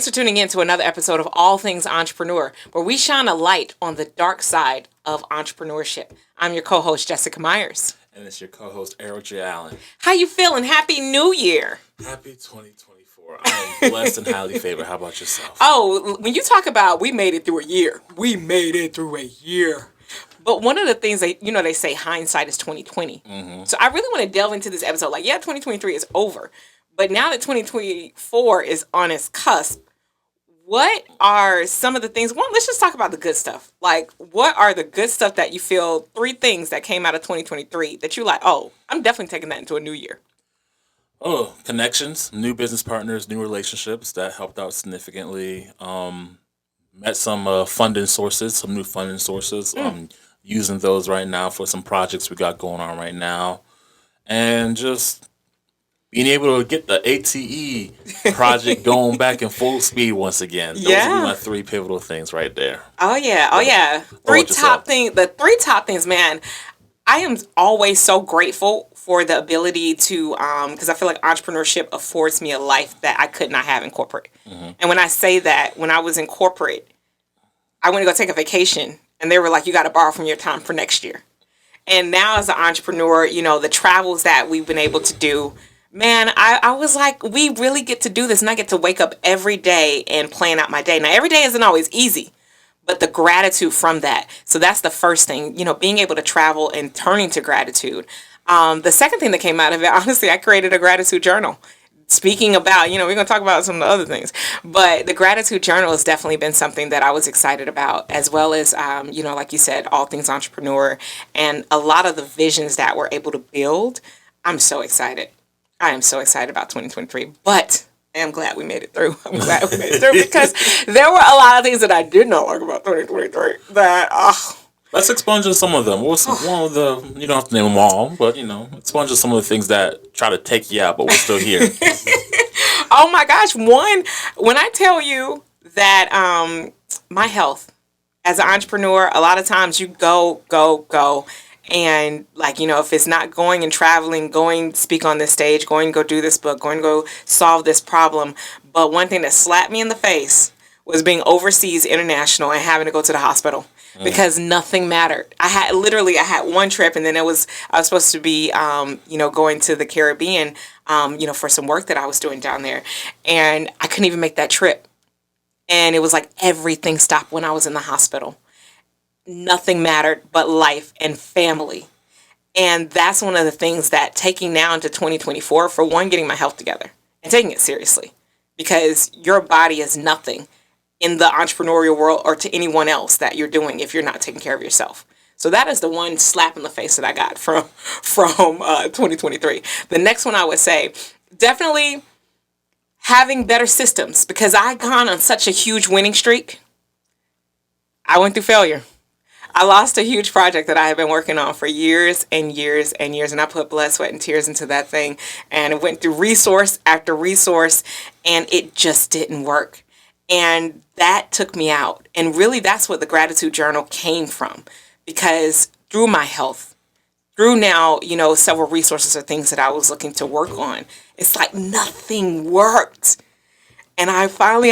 Thanks for tuning in to another episode of All Things Entrepreneur, where we shine a light on the dark side of entrepreneurship. I'm your co-host, Jessica Myers. And it's your co-host, Errol J. Allen. How you feeling? Happy New Year. Happy 2024. I am blessed and highly favored. How about yourself? Oh, when you talk about we made it through a year, we made it through a year. But one of the things that, they say hindsight is 2020. Mm-hmm. So I really want to delve into this episode. 2023 is over. But now that 2024 is on its cusp, what are some of the things? Well, let's just talk about the good stuff. What are the good stuff that you feel, 3 things that came out of 2023 that you like, oh, I'm definitely taking that into a new year? Oh, connections, new business partners, new relationships. That helped out significantly. Met some new funding sources. Using those right now for some projects we got going on right now. And just being able to get the ATE project going back in full speed once again. Those would be my 3 pivotal things right there. Oh, yeah. The 3 top things, man. I am always so grateful for the ability to, because I feel like entrepreneurship affords me a life that I could not have in corporate. Mm-hmm. And when I say that, when I was in corporate, I went to go take a vacation, and they were like, you got to borrow from your time for next year. And now as an entrepreneur, the travels that we've been able to do, man, I was like, we really get to do this, and I get to wake up every day and plan out my day. Now, every day isn't always easy, but the gratitude from that. So that's the first thing, being able to travel and turning to gratitude. The second thing that came out of it, honestly, I created a gratitude journal. Speaking about, we're going to talk about some of the other things, but the gratitude journal has definitely been something that I was excited about, as well as, like you said, all things entrepreneur and a lot of the visions that we're able to build. I'm so excited. I am so excited about 2023, but I am glad we made it through. I'm glad we made it through because there were a lot of things that I did not like about 2023 that, Let's expunge on some of them. What's one of the, you don't have to name them all, but, expunge on some of the things that try to take you out, but we're still here. Oh my gosh. One, when I tell you that my health as an entrepreneur, a lot of times you go. And if it's not going and traveling, going speak on this stage, going to go do this book, going to go solve this problem. But one thing that slapped me in the face was being overseas international and having to go to the hospital because nothing mattered. I had one trip, and then I was supposed to be, going to the Caribbean, for some work that I was doing down there. And I couldn't even make that trip. And it was like everything stopped when I was in the hospital. Nothing mattered but life and family. And that's one of the things that taking now into 2024, for one, getting my health together and taking it seriously, because your body is nothing in the entrepreneurial world or to anyone else that you're doing if you're not taking care of yourself. So that is the one slap in the face that I got from 2023. The next one I would say, definitely having better systems, because I gone on such a huge winning streak. I went through failure. I lost a huge project that I had been working on for years and years and years, and I put blood, sweat, and tears into that thing, and it went through resource after resource, and it just didn't work. And that took me out. And really, that's what the gratitude journal came from, because through my health, through now, several resources or things that I was looking to work on, it's like nothing worked. And I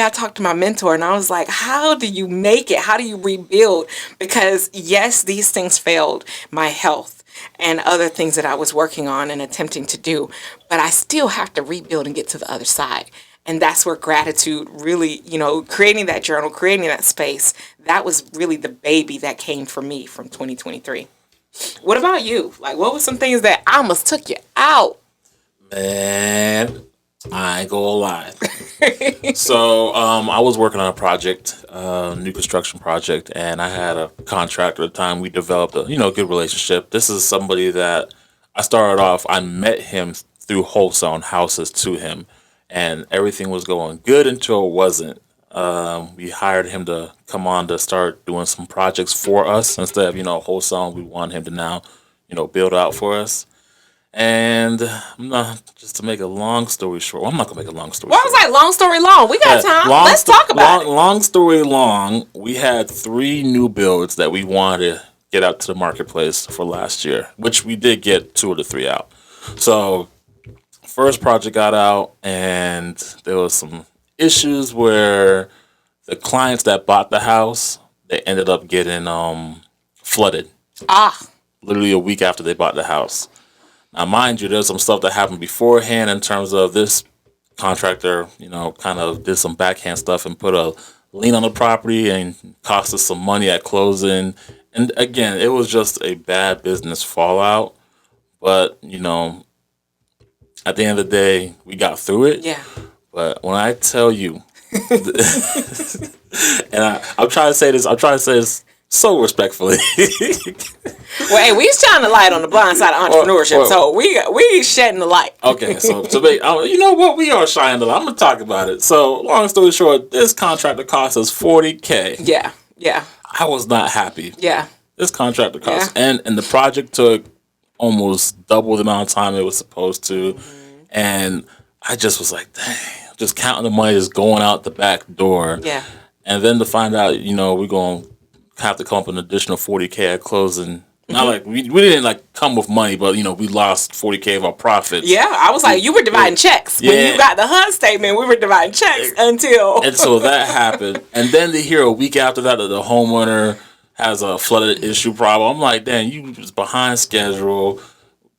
talked to my mentor, and I was like, how do you make it? How do you rebuild? Because yes, these things failed, my health and other things that I was working on and attempting to do, but I still have to rebuild and get to the other side. And that's where gratitude really, creating that journal, creating that space, that was really the baby that came for me from 2023. What about you? What were some things that almost took you out? Man, I ain't gonna lie. So I was working on a project, new construction project, and I had a contractor at the time. We developed a good relationship. This is somebody that I met him through wholesaling houses to him, and everything was going good until it wasn't. We hired him to come on to start doing some projects for us instead of wholesaling. We want him to now build out for us. And just to make a long story short, I'm not gonna make a long story. Well, I was like, long story long. We got time. Let's talk about it. Long story long, we had 3 new builds that we wanted to get out to the marketplace for last year, which we did get 2 of the 3 out. So first project got out, and there was some issues where the clients that bought the house, they ended up getting flooded Ah, literally a week after they bought the house. Now, mind you, there's some stuff that happened beforehand in terms of this contractor, kind of did some backhand stuff and put a lien on the property and cost us some money at closing. And again, it was just a bad business fallout. But, at the end of the day, we got through it. yeah. But when I tell you, and I'm trying to say this so respectfully. Well, hey, we shine the light on the blind side of entrepreneurship, so we shedding the light. Okay, so you know what? We are shining the light. I'm gonna talk about it. So, long story short, this contractor cost us $40K. Yeah. I was not happy. Yeah. This contractor cost, and the project took almost double the amount of time it was supposed to, and I just was like, dang, just counting the money just going out the back door. Yeah. And then to find out, we're gonna have to come up with an additional $40K at closing. Not like we didn't come with money, but we lost $40K of our profits. Yeah, I was like, you were dividing checks. Yeah. When you got the HUD statement, we were dividing checks until. And so that happened. And then to hear a week after that the homeowner has a flooded issue problem, I'm like, damn, you was behind schedule,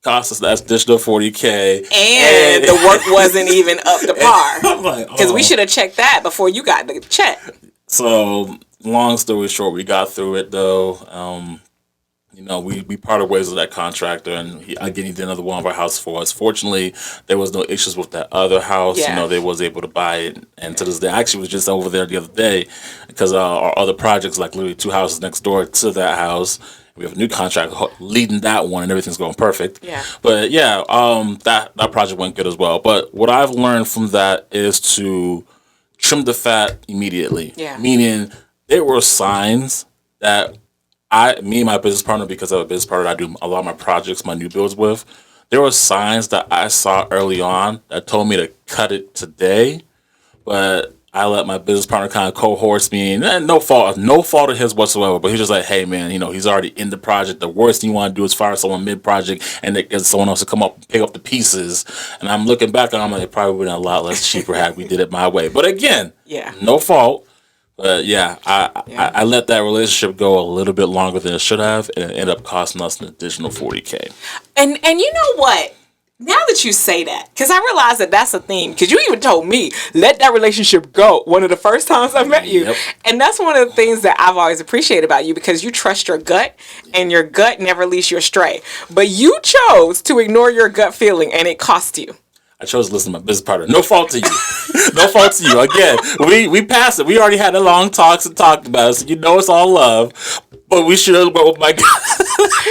cost us that additional $40K. And the work wasn't even up to par. I'm like, because we should have checked that before you got the check. So, long story short, we got through it though. We parted ways with that contractor, and he did another one of our houses for us. Fortunately, there was no issues with that other house. Yeah. They was able to buy it, and to this day, I actually was just over there the other day because our other projects, like literally 2 houses next door to that house, we have a new contractor leading that one, and everything's going perfect. Yeah. But yeah, that project went good as well. But what I've learned from that is to trim the fat immediately. Yeah. Meaning, there were signs that me and my business partner, because I have a business partner I do a lot of my projects, my new builds with, there were signs that I saw early on that told me to cut it today, but I let my business partner kind of cohorts me, and no fault of his whatsoever, but he's just like, hey man, he's already in the project. The worst thing you want to do is fire someone mid-project and get someone else to come up and pick up the pieces. And I'm looking back and I'm like, it probably would have been a lot less cheaper had we did it my way. But again, no fault. But yeah, I let that relationship go a little bit longer than it should have, and it ended up costing us an additional $40K. And you know what? Now that you say that, because I realize that that's a theme, because you even told me, let that relationship go one of the first times I met you. Yep. And that's one of the things that I've always appreciated about you, because you trust your gut, and your gut never leads you astray. But you chose to ignore your gut feeling, and it cost you. I chose to listen to my business partner. No fault to you. No fault to you. Again, we passed it. We already had a long talks and talked about it, so it's all love. But we should have went with my gut.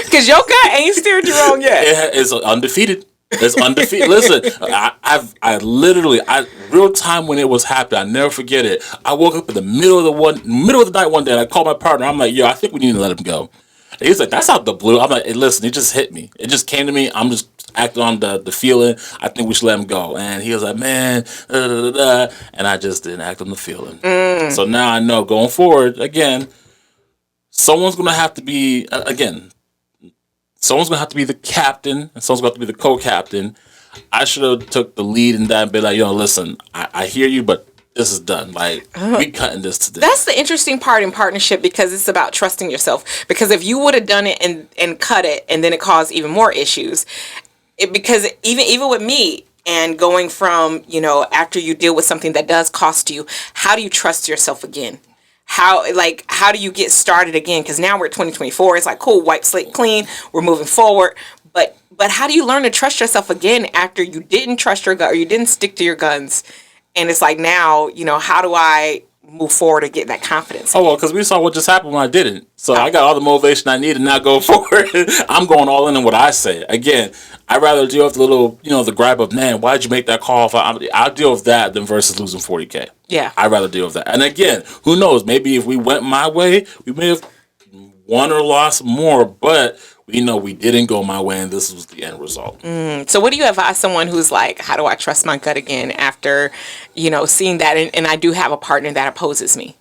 Because your gut ain't steered you wrong yet. It's undefeated. It's undefeated. Listen, I literally, real time when it was happening, I never forget it. I woke up in the middle of the night one day, and I called my partner. I'm like, yo, I think we need to let him go. And he's like, that's out the blue. I'm like, hey, listen, it just hit me. It just came to me. I'm just acting on the feeling. I think we should let him go. And he was like, man, and I just didn't act on the feeling. So now I know going forward, again, someone's going to have to be, someone's going to have to be the captain, and someone's going to have to be the co-captain. I should have took the lead in that and been like, yo, listen, I hear you, but this is done. Like, we cutting this today. That's the interesting part in partnership, because it's about trusting yourself. Because if you would have done it and cut it, and then it caused even more issues, because even with me, and going from, after you deal with something that does cost you, how do you trust yourself again? How do you get started again? Because now we're 2024. It's like, cool, wipe slate clean. We're moving forward. But how do you learn to trust yourself again after you didn't trust your gut, or you didn't stick to your guns? And it's like, now, how do I move forward and get that confidence? Oh, well, because we saw what just happened when I didn't. So I got all the motivation I need to now go forward. I'm going all in on what I say. Again, I'd rather deal with the little, the gripe of, man, why'd you make that call? I'll deal with that than versus losing $40K. Yeah. I'd rather deal with that. And again, who knows? Maybe if we went my way, we may have won or lost more, but we didn't go my way, and this was the end result. So what do you advise someone who's like, how do I trust my gut again after, seeing that, and I do have a partner that opposes me?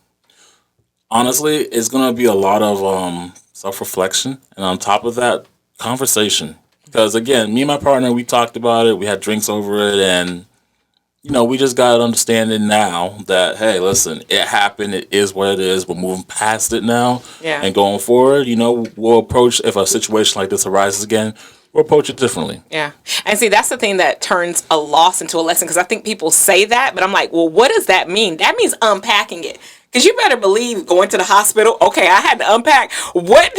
Honestly, it's going to be a lot of self-reflection, and on top of that, conversation. Because again, me and my partner, we talked about it, we had drinks over it, and we just got to understand it now that, hey, listen, it happened. It is what it is. We're moving past it now. Yeah. And going forward, we'll approach, if a situation like this arises again, we'll approach it differently. Yeah. And see, that's the thing that turns a loss into a lesson, because I think people say that, but I'm like, well, what does that mean? That means unpacking it. Because you better believe going to the hospital, okay, I had to unpack what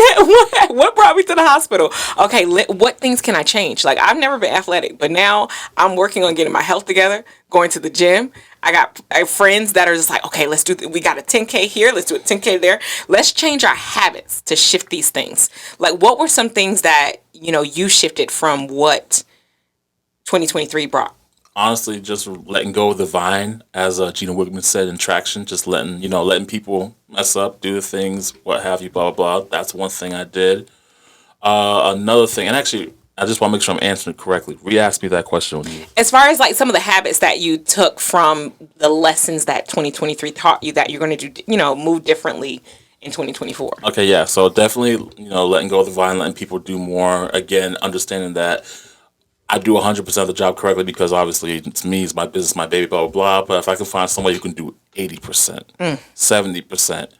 brought me to the hospital. Okay, what things can I change? Like, I've never been athletic, but now I'm working on getting my health together, going to the gym. I have friends that are just like, okay, we got a 10K here, let's do a 10K there. Let's change our habits to shift these things. Like, what were some things that, you shifted from what 2023 brought? Honestly, just letting go of the vine, as Gina Wigman said in Traction, just letting people mess up, do the things, what have you, blah, blah, blah. That's one thing I did. Another thing, and actually, I just want to make sure I'm answering it correctly. Re-ask me that question. As far as like some of the habits that you took from the lessons that 2023 taught you that you're going to do, move differently in 2024. Okay, yeah. So definitely, letting go of the vine, letting people do more. Again, understanding that I do 100% of the job correctly because obviously it's me, it's my business, my baby, blah, blah, blah. But if I can find somebody who can do 80%, 70%,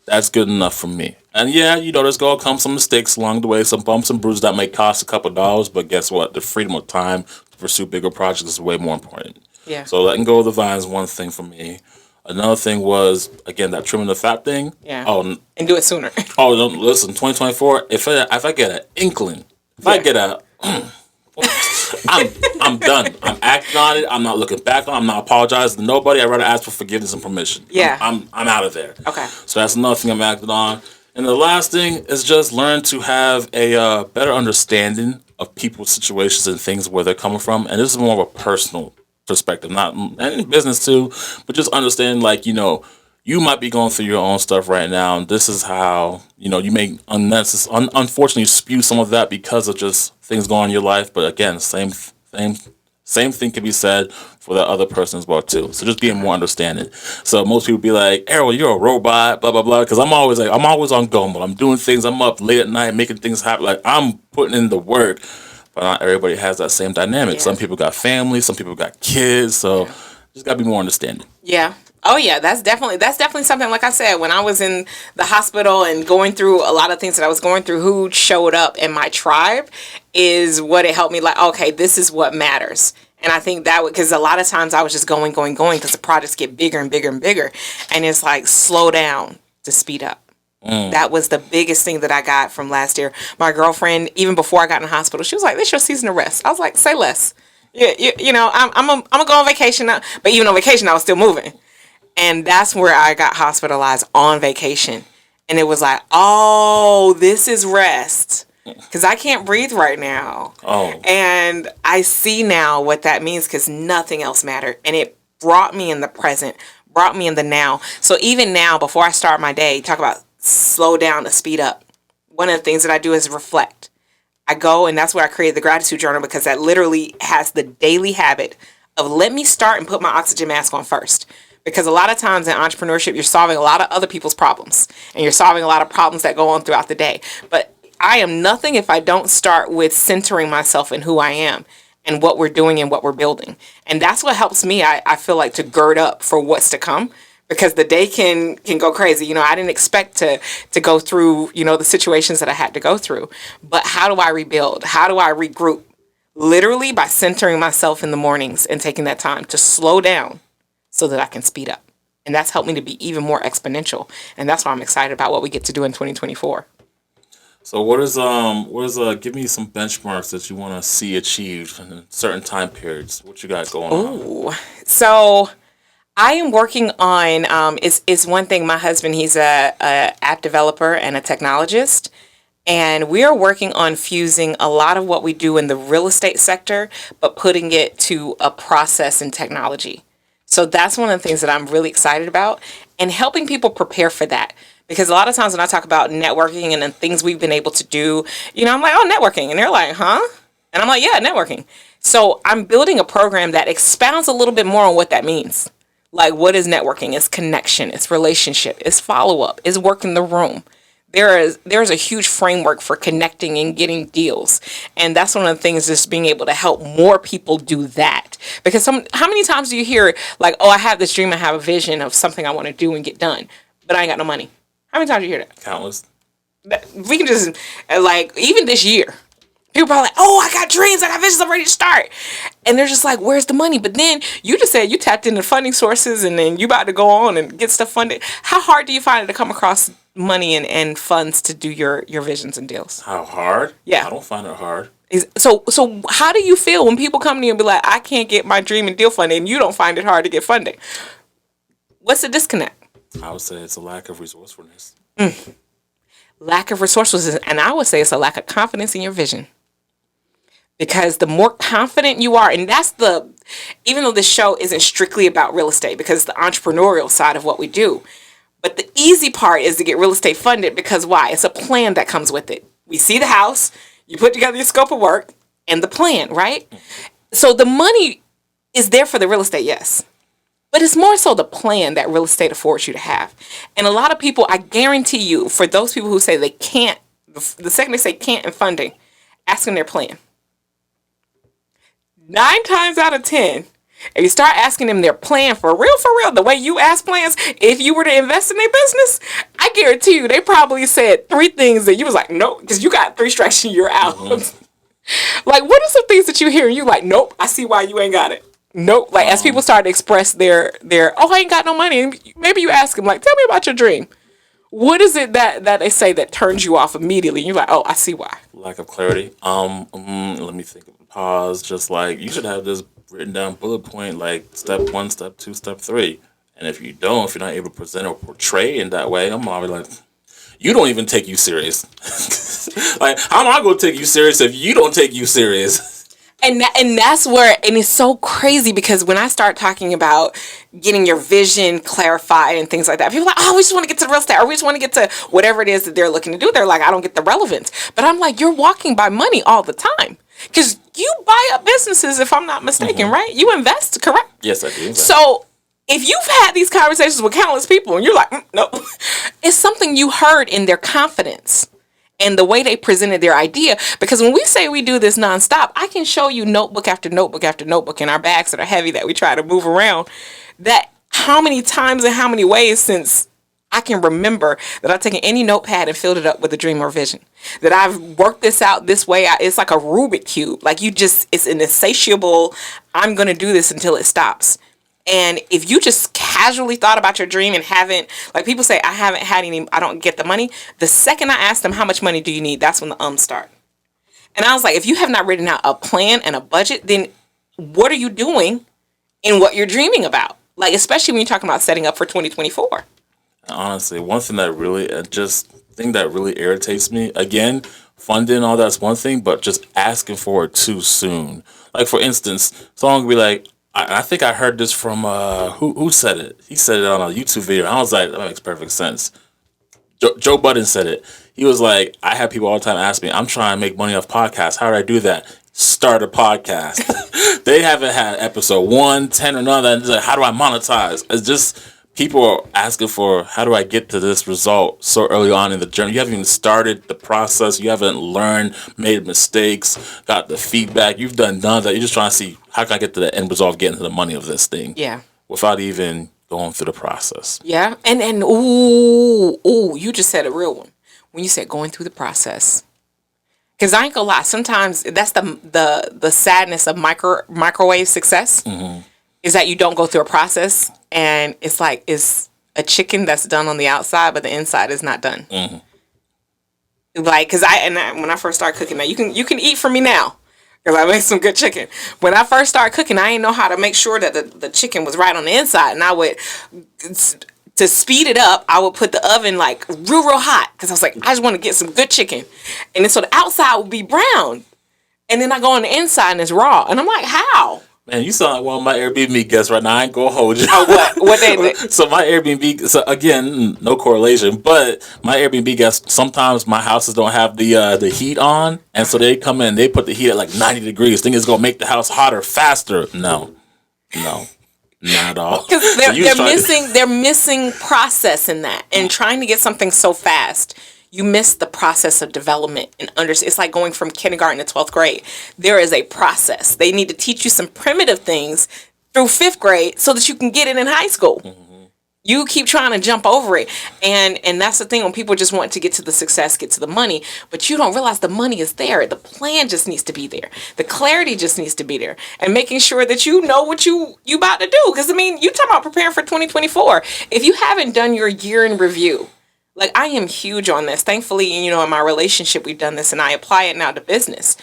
that's good enough for me. And yeah, there's going to come some mistakes along the way, some bumps and bruises that may cost a couple of dollars, but guess what? The freedom of time to pursue bigger projects is way more important. Yeah. So letting go of the vine is one thing for me. Another thing was, again, that trimming the fat thing. Yeah. Oh, and do it sooner. Oh, no, listen, 2024, if I get an inkling, I get a... I'm done. I'm acting on it. I'm not looking back on it. I'm not apologizing to nobody. I'd rather ask for forgiveness and permission. Yeah. I'm out of there. Okay. So that's another thing I'm acting on. And the last thing is just learn to have a better understanding of people's situations and things where they're coming from. And this is more of a personal perspective, not and in business too, but just understand, like, you might be going through your own stuff right now, and this is how, you may unfortunately spew some of that because of just things going on in your life. But again, same thing can be said for that other person as well too. So just being more understanding. So most people be like, Errol, you're a robot, blah blah blah, because I'm always on go mode. I'm doing things. I'm up late at night making things happen. Like, I'm putting in the work. But not everybody has that same dynamic. Yeah. Some people got families, some people got kids, so just gotta be more understanding. Yeah. Oh yeah, that's definitely something. Like I said, when I was in the hospital and going through a lot of things that I was going through, who showed up in my tribe is what it helped me. Like, okay, this is what matters. And I think that because a lot of times I was just going because the projects get bigger and bigger and bigger, and it's like slow down to speed up. That was the biggest thing that I got from last year. My girlfriend, even before I got in the hospital, she was like, "This is your season of rest." I was like, "Say less." I'm gonna go on vacation now. But even on vacation, I was still moving, and that's where I got hospitalized on vacation. And it was like, "Oh, this is rest," because I can't breathe right now. Oh, and I see now what that means because nothing else mattered, and it brought me in the present, brought me in the now. So even now, before I start my day, talk about slow down to speed up. One of the things that I do is reflect. I go, and that's where I created the gratitude journal, because that literally has the daily habit of let me start and put my oxygen mask on first. Because a lot of times in entrepreneurship, you're solving a lot of other people's problems, and you're solving a lot of problems that go on throughout the day. But I am nothing if I don't start with centering myself in who I am and what we're doing and what we're building. And that's what helps me, I feel like, to gird up for what's to come. Because the day can go crazy. I didn't expect to go through, the situations that I had to go through. But how do I rebuild? How do I regroup? Literally by centering myself in the mornings and taking that time to slow down so that I can speed up. And that's helped me to be even more exponential. And that's why I'm excited about what we get to do in 2024. So give me some benchmarks that you want to see achieved in certain time periods. What you got going on? Ooh, so I am working on, it's one thing, my husband, he's a app developer and a technologist, and we are working on fusing a lot of what we do in the real estate sector, but putting it to a process in technology. So that's one of the things that I'm really excited about, and helping people prepare for that. Because a lot of times when I talk about networking and the things we've been able to do, I'm like, oh, networking. And they're like, huh? And I'm like, yeah, networking. So I'm building a program that expounds a little bit more on what that means. Like, what is networking? It's connection, it's relationship, it's follow-up, it's work in the room. there's a huge framework for connecting and getting deals, and that's one of the things, just being able to help more people do that. Because how many times do you hear like, oh, I have this dream, I have a vision of something I want to do and get done, but I ain't got no money? How many times do you hear that? Countless. We can just, like, even this year, people are like, oh, I got dreams, I got visions, I'm ready to start. And they're just like, where's the money? But then you just said you tapped into funding sources, and then you about to go on and get stuff funded. How hard do you find it to come across money and funds to do your visions and deals? How hard? Yeah. I don't find it hard. So how do you feel when people come to you and be like, I can't get my dream and deal funding, and you don't find it hard to get funding? What's the disconnect? I would say it's a lack of resourcefulness. Lack of resources, and I would say it's a lack of confidence in your vision. Because the more confident you are, and that's even though this show isn't strictly about real estate, because it's the entrepreneurial side of what we do, but the easy part is to get real estate funded, because why? It's a plan that comes with it. We see the house, you put together your scope of work, and the plan, right? So the money is there for the real estate, yes. But it's more so the plan that real estate affords you to have. And a lot of people, I guarantee you, for those people who say they can't, the second they say can't in funding, ask them their plan. 9 times out of 10, if you start asking them their plan for real, the way you ask plans, if you were to invest in their business, I guarantee you they probably said 3 things that you was like, nope, because you got 3 strikes and you're out. Like, what are some things that you hear and you like, nope, I see why you ain't got it. Nope. Like, as people start to express their oh, I ain't got no money, and maybe you ask them, like, tell me about your dream. What is it that they say that turns you off immediately? And you're like, oh, I see why. Lack of clarity. Let me think. Pause. Just like, you should have this written down bullet point, like step 1, step 2, step 3. And if you're not able to present or portray in that way, I'm always like, you don't even take you serious. Like, how am I going to take you serious if you don't take you serious? And that's where, and it's so crazy, because when I start talking about getting your vision clarified and things like that, people are like, oh, we just want to get to real estate, or we just want to get to whatever it is that they're looking to do. They're like, I don't get the relevance. But I'm like, you're walking by money all the time, because you buy up businesses, if I'm not mistaken, right? You invest, correct? Yes, I do. So if you've had these conversations with countless people and you're like, no, it's something you heard in their confidence and the way they presented their idea. Because when we say we do this nonstop, I can show you notebook after notebook after notebook in our bags that are heavy that we try to move around, that how many times and how many ways since I can remember that I've taken any notepad and filled it up with a dream or vision. That I've worked this out this way. It's like a Rubik Cube. Like, it's an insatiable, I'm going to do this until it stops. And if you just casually thought about your dream and haven't, like people say, I don't get the money. The second I ask them, how much money do you need? That's when the start. And I was like, if you have not written out a plan and a budget, then what are you doing in what you're dreaming about? Like, especially when you're talking about setting up for 2024. Honestly, one thing that really, irritates me, again, funding, all that's one thing, but just asking for it too soon. Like, for instance, someone could be like, I think I heard this from, who said it? He said it on a YouTube video. I was like, that makes perfect sense. Joe Budden said it. He was like, I have people all the time ask me, I'm trying to make money off podcasts. How do I do that? Start a podcast. They haven't had episode 1, 10, or none of that. It's like, how do I monetize? It's just, people are asking for, how do I get to this result so early on in the journey? You haven't even started the process. You haven't learned, made mistakes, got the feedback. You've done none of that. You're just trying to see, how can I get to the end result of getting to the money of this thing? Yeah. Without even going through the process. Yeah. And you just said a real one. When you said going through the process. Because I ain't gonna lie, sometimes that's the sadness of microwave success. Mm-hmm. Is that you don't go through a process, and it's like it's a chicken that's done on the outside, but the inside is not done. Mm-hmm. Like, because when I first started cooking, now you can eat from me now, because I make some good chicken. When I first started cooking, I didn't know how to make sure that the chicken was right on the inside, and I would, to speed it up, I would put the oven like real hot, because I was like, I just want to get some good chicken, and then so the outside would be brown, and then I go on the inside and it's raw, and I'm like, how? Man, you sound like one of my Airbnb guests right now. I ain't gonna hold you. Oh, what? What they did? So my Airbnb, so again, no correlation, but my Airbnb guests, sometimes my houses don't have the heat on, and so they come in, they put the heat at like 90 degrees. Think it's gonna make the house hotter faster. No, not at all. Because they're missing process in that, and trying to get something so fast. You miss the process of development and understand. It's like going from kindergarten to 12th grade. There is a process. They need to teach you some primitive things through 5th grade so that you can get it in high school. You keep trying to jump over it. And that's the thing when people just want to get to the success, get to the money, but you don't realize the money is there. The plan just needs to be there. The clarity just needs to be there. And making sure that you know what you about to do. Because, I mean, you talk about preparing for 2024. If you haven't done your year in review, like I am huge on this. Thankfully, you know, in my relationship, we've done this and I apply it now to business.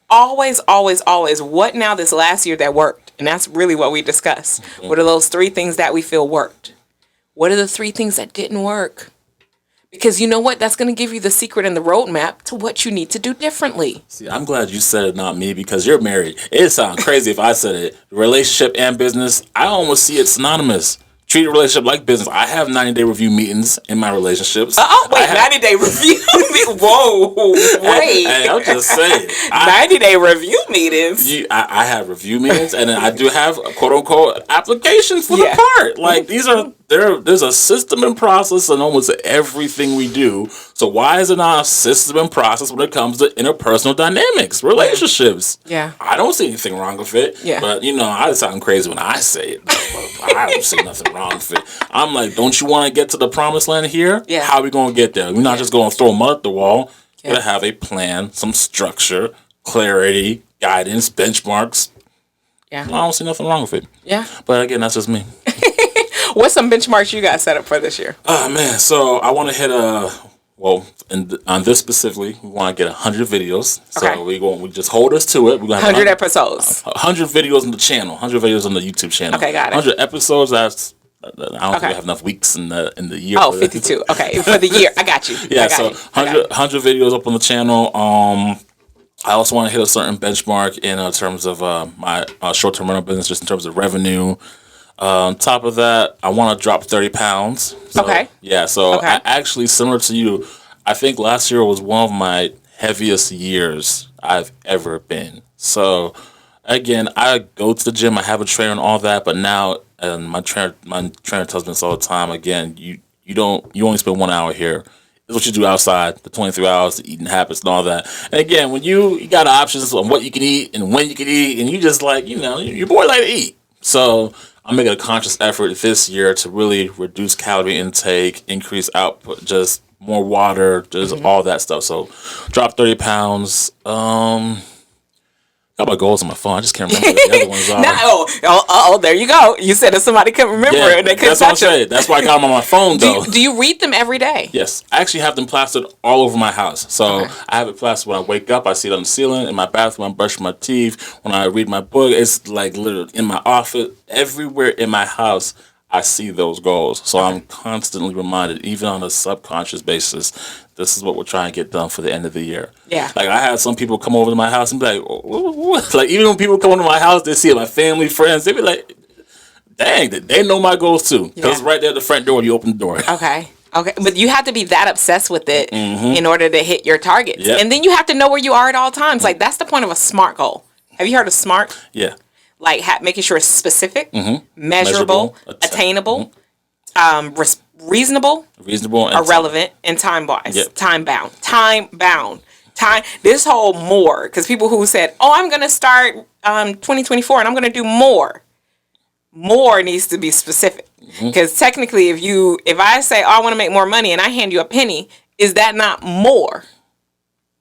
Always, always, always, what now this last year that worked? And that's really what we discuss. What are those 3 things that we feel worked? What are the 3 things that didn't work? Because you know what? That's going to give you the secret and the roadmap to what you need to do differently. See, I'm glad you said it, not me, because you're married. It sounds crazy if I said it. Relationship and business, I almost see it synonymous. Treat a relationship like business. I have 90-day review meetings in my relationships. Oh, wait, 90-day review? Whoa, wait. Hey, I'm just saying. 90-day review meetings? I have review meetings, and then I do have, quote-unquote, applications for the part. Like, there's a system and process in almost everything we do. So why is it not a system and process when it comes to interpersonal dynamics, relationships? Yeah. I don't see anything wrong with it. Yeah. But, you know, I sound crazy when I say it. I don't see nothing wrong with it. I'm like, don't you want to get to the promised land here? Yeah. How are we going to get there? We're not just going to throw mud at the wall. We're going to have a plan, some structure, clarity, guidance, benchmarks. Yeah. I don't see nothing wrong with it. Yeah. But again, that's just me. What's some benchmarks you got set up for this year? Oh, man. So I want to hit on this specifically, we want to get 100 videos. So Okay. we just hold us to it. We're going to have 100 episodes. 100 videos on the channel, 100 videos on the YouTube channel. Okay, got it. 100 episodes, that's, I don't think we have enough weeks in the year. Oh, 52. Okay, for the year. I got you. Yeah, I got so you. 100 videos up on the channel. I also want to hit a certain benchmark in terms of my short-term rental business, just in terms of revenue. On top of that, I want to drop 30 pounds. So, Okay. Yeah, so I actually, similar to you, I think last year was one of my heaviest years I've ever been. So, again, I go to the gym, I have a trainer and all that, but now, and my trainer tells me this all the time, again, you only spend 1 hour here. It's what you do outside, the 23 hours, the eating habits and all that. And again, when you got options on what you can eat and when you can eat, and you just like, you know, your boy like to eat. So I'm making a conscious effort this year to really reduce calorie intake, increase output, just more water, just all that stuff. So drop 30 pounds. Got my goals on my phone. I just can't remember what the other ones are. There you go. You said if somebody couldn't remember it, they couldn't that's what I'm touch it. saying. That's why I got them on my phone, though. Do you read them every day? Yes. I actually have them plastered all over my house. So I have it plastered when I wake up. I see it on the ceiling, in my bathroom, I'm brushing my teeth. When I read my book, it's like literally in my office. Everywhere in my house, I see those goals. So I'm constantly reminded, even on a subconscious basis, this is what we're trying to get done for the end of the year. Yeah. Like, I had some people come over to my house and be like, what? Like, even when people come over to my house, they see it, my family, friends, they be like, dang, they know my goals too. Because it's right there at the front door when you open the door. Okay. But you have to be that obsessed with it in order to hit your targets. Yep. And then you have to know where you are at all times. Like, that's the point of a SMART goal. Have you heard of SMART? Yeah. Like making sure it's specific, measurable, attainable, reasonable, and relevant, and time-wise. Yep. Time-bound. This whole more, because people who said, oh, I'm going to start 2024 and I'm going to do more. More needs to be specific. Because technically, if I say, oh, I want to make more money and I hand you a penny, is that not more?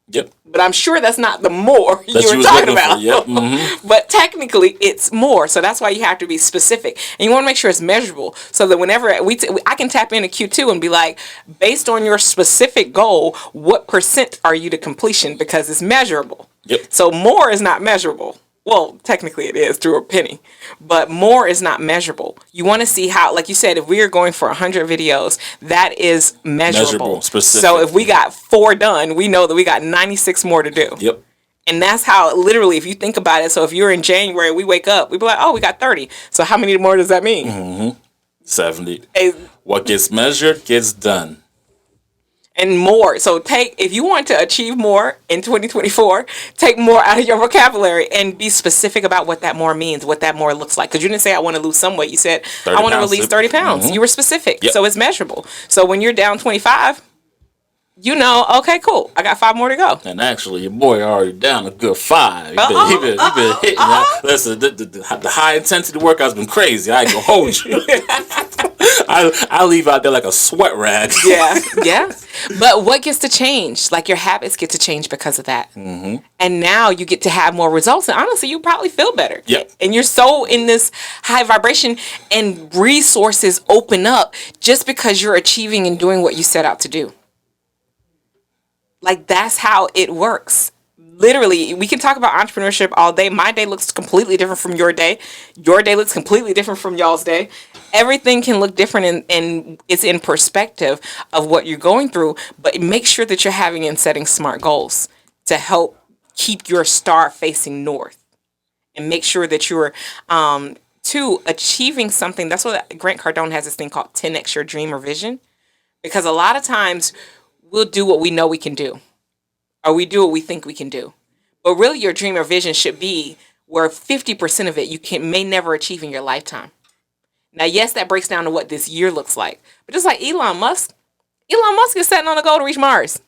Yep. But I'm sure that's not the more you were was talking looking about. for. Yep. But technically, it's more. So that's why you have to be specific. And you want to make sure it's measurable. So that whenever I can tap into Q2 and be like, based on your specific goal, what % are you to completion? Because it's measurable. Yep. So more is not measurable. Well, technically it is through a penny, but more is not measurable. You want to see how, like you said, if we are going for 100 videos, that is measurable. Specific. So if we got 4 done, we know that we got 96 more to do. Yep. And that's how, literally, if you think about it, so if you're in January, we wake up, we be like, oh, we got 30. So how many more does that mean? 70. What gets measured gets done. And more. So if you want to achieve more in 2024, take more out of your vocabulary and be specific about what that more means, what that more looks like. Because you didn't say, I want to lose some weight. You said, I want to release 30 pounds. You were specific. Yep. So it's measurable. So when you're down 25, okay, cool. I got 5 more to go. And actually, your boy already down a good 5. He been hitting that. Listen, the high intensity workout's been crazy. I ain't gonna hold you. I leave out there like a sweat rag. Yeah, yeah. But what gets to change? Like your habits get to change because of that. Mm-hmm. And now you get to have more results. And honestly, you probably feel better. Yep. And you're so in this high vibration, and resources open up just because you're achieving and doing what you set out to do. Like, that's how it works. Literally, we can talk about entrepreneurship all day. My day looks completely different from your day. Your day looks completely different from y'all's day. Everything can look different, and it's in perspective of what you're going through. But make sure that you're having and setting smart goals to help keep your star facing north. And make sure that you're, achieving something. That's what Grant Cardone has this thing called 10x your dream or vision. Because a lot of times we'll do what we know we can do, or we do what we think we can do. But really, your dream or vision should be where 50% of it may never achieve in your lifetime. Now, yes, that breaks down to what this year looks like. But just like Elon Musk is setting on a goal to reach Mars.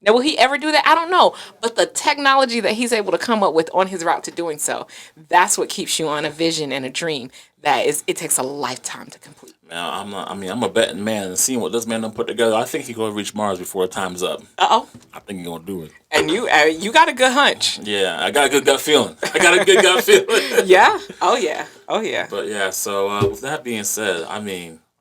Now, will he ever do that? I don't know. But the technology that he's able to come up with on his route to doing so, that's what keeps you on a vision and a dream it takes a lifetime to complete. Now, I'm a betting man, and seeing what this man done put together, I think he's going to reach Mars before time's up. Uh-oh. I think he's going to do it. And you got a good hunch. Yeah, I got a good gut feeling. Yeah. Oh, yeah. Oh, yeah. But yeah, so with that being said, I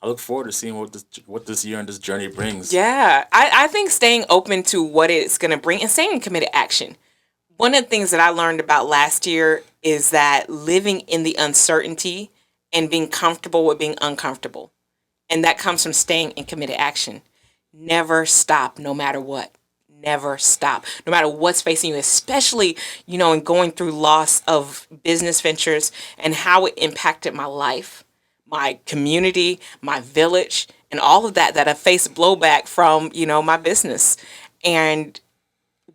look forward to seeing what this year and this journey brings. Yeah. I think staying open to what it's going to bring and staying in committed action. One of the things that I learned about last year is that living in the uncertainty and being comfortable with being uncomfortable. And that comes from staying in committed action. Never stop, no matter what. Never stop. No matter what's facing you, especially, in going through loss of business ventures and how it impacted my life, my community, my village, and all of that I faced blowback from, my business. And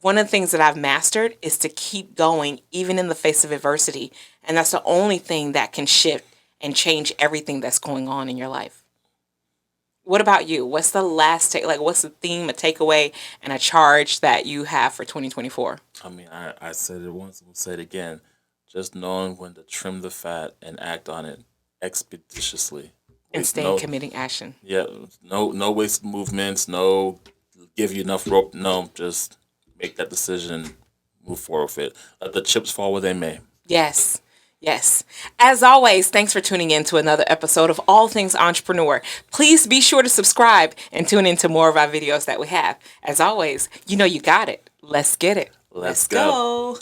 one of the things that I've mastered is to keep going even in the face of adversity. And that's the only thing that can shift and change everything that's going on in your life. What about you? What's the last what's the theme, a takeaway, and a charge that you have for 2024? I said it once and will say it again. Just knowing when to trim the fat and act on it expeditiously. And staying committing action. Yeah, no wasted movements, no give you enough rope. No, just make that decision, move forward with it. Let the chips fall where they may. Yes. Yes. As always, thanks for tuning in to another episode of All Things Entrepreneur. Please be sure to subscribe and tune into more of our videos that we have. As always, you got it. Let's get it. Let's go.